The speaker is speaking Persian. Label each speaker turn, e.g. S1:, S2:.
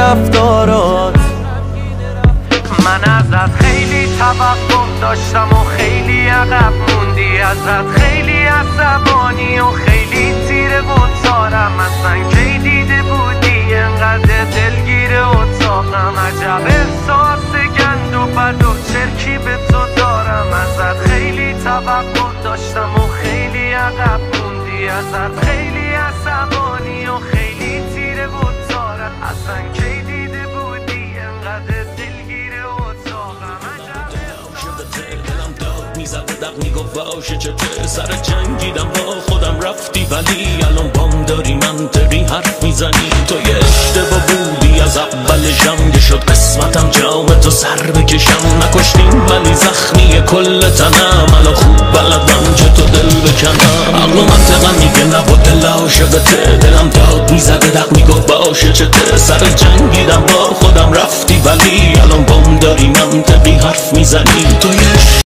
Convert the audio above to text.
S1: رفتارات. من ازت خیلی توقع داشتم و خیلی عقب موندی، ازت خیلی عصبانی و خیلی تیره و تارم. اصلا کی دیده بودی انقدر دلگیر اتاقم؟ عجب احساس گند و بد و چرکی به تو دارم. ازت خیلی توقع داشتم و خیلی عقب موندی، ازت خیلی عصبانی و خیلی تیره و تارم. اصلا کی دیده بودی انقدر دلگیر اتاقم؟
S2: دلم داد میزد دق میگفت باشه چته، سر جنگیدم با خودم رفتی ولی الان بام داری منطقی حرف میزنی. تو یه اشتباه بودی از اول جنگ، شد قسمتم جام تو سر بکشم. نکشتیم ولی زخمی کل تنم، الان خوب بلدم که تو دل بکنم. عقل و منطقم میگه نبود دل عاشقته، دلم داد میزد دق میگفت باشه چته، سر جنگیدم با خودم رفتی ولی الان بام داری منطقی حرف میزنی. تو